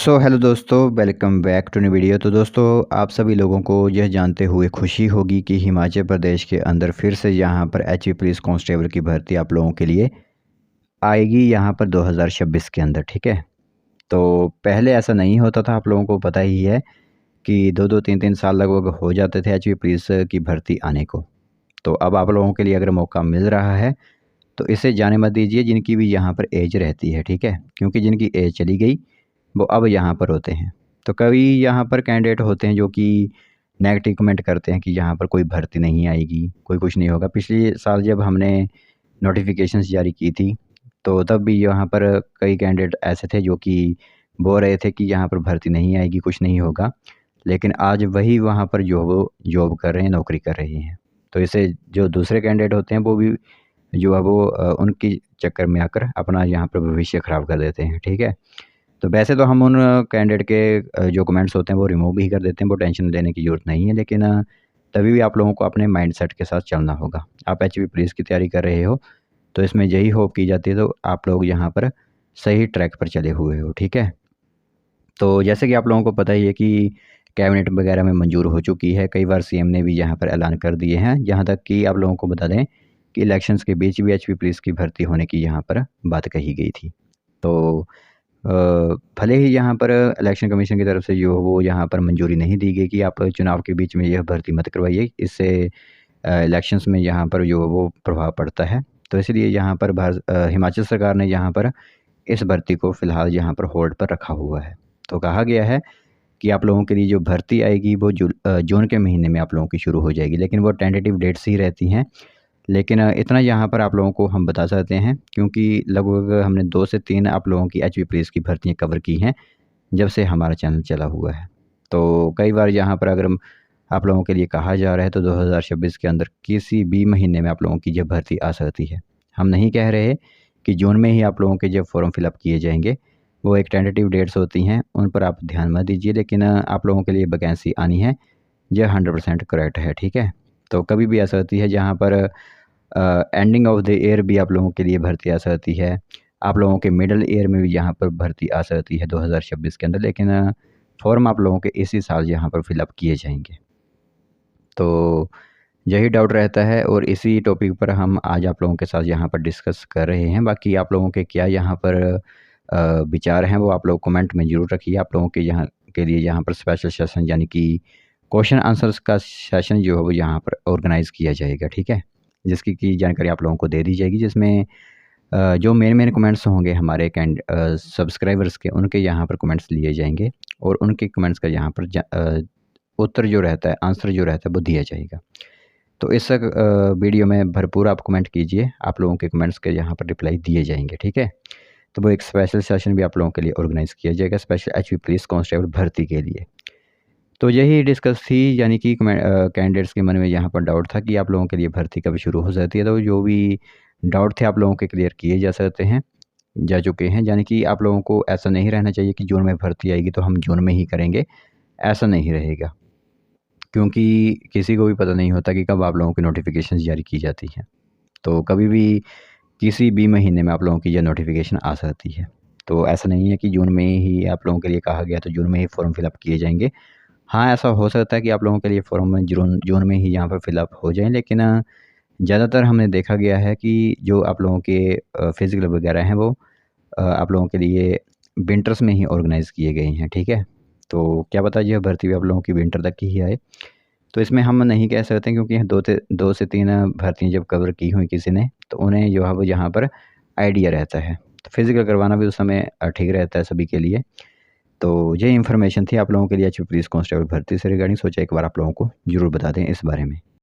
सो hello दोस्तों, welcome back to new video. तो दोस्तों, आप सभी लोगों को यह जानते हुए खुशी होगी कि हिमाचल प्रदेश के अंदर फिर से यहाँ पर एचपी पुलिस कांस्टेबल की भर्ती आप लोगों के लिए आएगी यहाँ पर 2026 के अंदर। ठीक है, तो पहले ऐसा नहीं होता था, आप लोगों को पता ही है कि दो दो तीन तीन साल लगभग हो जाते थे एचपी पुलिस की भर्ती आने को। तो अब आप लोगों के लिए अगर मौका मिल रहा है तो इसे जाने मत दीजिए जिनकी भी यहाँ पर एज रहती है। ठीक है, क्योंकि जिनकी एज चली गई वो अब यहाँ पर होते हैं। तो कभी यहाँ पर कैंडिडेट होते हैं जो कि नेगेटिव कमेंट करते हैं कि यहाँ पर कोई भर्ती नहीं आएगी, कोई कुछ नहीं होगा। पिछले साल जब हमने नोटिफिकेशंस जारी की थी तो तब भी यहाँ पर कई कैंडिडेट ऐसे थे जो कि बोल रहे थे कि यहाँ पर भर्ती नहीं आएगी, कुछ नहीं होगा। लेकिन आज वही वहाँ पर जॉब कर रहे हैं, नौकरी कर रहे हैं। तो इसे जो दूसरे कैंडिडेट होते हैं वो भी जो है वो उनकी चक्कर में आकर अपना यहाँ पर भविष्य ख़राब कर देते हैं। ठीक है, तो वैसे तो हम उन कैंडिडेट के जो कमेंट्स होते हैं वो रिमूव भी कर देते हैं, वो टेंशन लेने की ज़रूरत नहीं है। लेकिन तभी भी आप लोगों को अपने माइंडसेट के साथ चलना होगा। आप एचपी पुलिस की तैयारी कर रहे हो तो इसमें यही होप की जाती है, तो आप लोग यहाँ पर सही ट्रैक पर चले हुए हो। ठीक है, तो जैसे कि आप लोगों को पता ही है कि कैबिनेट वगैरह में मंजूर हो चुकी है। कई बार सीएम ने भी यहाँ पर ऐलान कर दिए हैं। यहाँ तक कि आप लोगों को बता दें कि इलेक्शंस के बीच भी एचपी पुलिस की भर्ती होने की यहाँ पर बात कही गई थी। तो अ, भले ही यहाँ पर इलेक्शन कमीशन की तरफ से जो वो यहाँ पर मंजूरी नहीं दी गई कि आप चुनाव के बीच में यह भर्ती मत करवाइए, इससे इलेक्शंस में यहाँ पर जो वो प्रभाव पड़ता है। तो इसलिए यहाँ पर हिमाचल सरकार ने यहाँ पर इस भर्ती को फ़िलहाल यहाँ पर होल्ड पर रखा हुआ है। तो कहा गया है कि आप लोगों के लिए जो भर्ती आएगी वो जून के महीने में आप लोगों की शुरू हो जाएगी, लेकिन वो टेंटेटिव डेट्स ही रहती हैं। लेकिन इतना यहाँ पर आप लोगों को हम बता सकते हैं क्योंकि लगभग हमने 2 से 3 आप लोगों की एचपी पुलिस की भर्तियाँ कवर की हैं जब से हमारा चैनल चला हुआ है। तो कई बार यहाँ पर अगर आप लोगों के लिए कहा जा रहा है तो 2026 के अंदर किसी भी महीने में आप लोगों की जब भर्ती आ सकती है। हम नहीं कह रहे कि जून में ही आप लोगों के जब फॉर्म फिलअप किए जाएंगे, वो एक टेंटेटिव डेट्स होती हैं, उन पर आप ध्यान मत दीजिए। लेकिन आप लोगों के लिए वैकेंसी आनी है, यह 100% करेक्ट है। ठीक है, तो कभी भी ऐसा होती है जहाँ पर एंडिंग ऑफ द ईयर भी आप लोगों के लिए भर्ती आ सकती है। आप लोगों के मिडल ईयर में भी यहाँ पर भर्ती आ सकती है 2026 के अंदर। लेकिन फॉर्म आप लोगों के इसी साल यहाँ पर फिलअप किए जाएंगे। तो यही डाउट रहता है और इसी टॉपिक पर हम आज आप लोगों के साथ यहाँ पर डिस्कस कर रहे हैं। बाकी आप लोगों के क्या यहाँ पर विचार हैं वो आप लोग कमेंट में ज़रूर रखिए। आप लोगों के यहाँ के लिए यहाँ पर स्पेशल सेशन यानी कि क्वेश्चन आंसर्स का सेशन जो है वो यहाँ पर ऑर्गेनाइज़ किया जाएगा। ठीक है, जिसकी की जानकारी आप लोगों को दे दी जाएगी, जिसमें जो मेन कमेंट्स होंगे हमारे सब्सक्राइबर्स के, उनके यहाँ पर कमेंट्स लिए जाएंगे और उनके कमेंट्स का यहाँ पर उत्तर जो रहता है, आंसर जो रहता है वो दिया जाएगा। तो इस वीडियो में भरपूर आप कमेंट कीजिए, आप लोगों के कमेंट्स के यहाँ पर रिप्लाई दिए जाएंगे। ठीक है, तो वो एक स्पेशल सेशन भी आप लोगों के लिए ऑर्गेनाइज़ किया जाएगा स्पेशल एचपी पुलिस कांस्टेबल भर्ती के लिए। तो यही डिस्कस थी, यानी कि कैंडिडेट्स के मन में यहाँ पर डाउट था कि आप लोगों के लिए भर्ती कब शुरू हो सकती है। तो जो भी डाउट थे आप लोगों के क्लियर किए जा सकते हैं, जा चुके हैं। यानी कि आप लोगों को ऐसा नहीं रहना चाहिए कि जून में भर्ती आएगी तो हम जून में ही करेंगे, ऐसा नहीं रहेगा। क्योंकि किसी को भी पता नहीं होता कि कब आप लोगों की नोटिफिकेशन जारी की जाती है। तो कभी भी किसी भी महीने में आप लोगों की यह नोटिफिकेशन आ सकती है। तो ऐसा नहीं है कि जून में ही आप लोगों के लिए कहा गया तो जून में ही फॉर्म फिलअप किए जाएंगे। हाँ, ऐसा हो सकता है कि आप लोगों के लिए फॉर्म में जून में ही यहाँ पर फिलअप हो जाएँ। लेकिन ज़्यादातर हमने देखा गया है कि जो आप लोगों के फिज़िकल वगैरह हैं वो आप लोगों के लिए विंटर्स में ही ऑर्गेनाइज़ किए गए हैं। ठीक है, तो क्या पता यह भर्ती भी आप लोगों की विंटर तक ही आए। तो इसमें हम नहीं कह सकते क्योंकि 2 से 3 भर्तियाँ जब कवर की हुई किसी ने तो उन्हें जो है वो यहाँ पर आइडिया रहता है। तो फिज़िकल करवाना भी उस समय ठीक रहता है सभी के लिए। तो ये इन्फॉर्मेशन थी आप लोगों के लिए एचपी पुलिस कांस्टेबल भर्ती से रिगार्डिंग। सोचा एक बार आप लोगों को ज़रूर बता दें इस बारे में।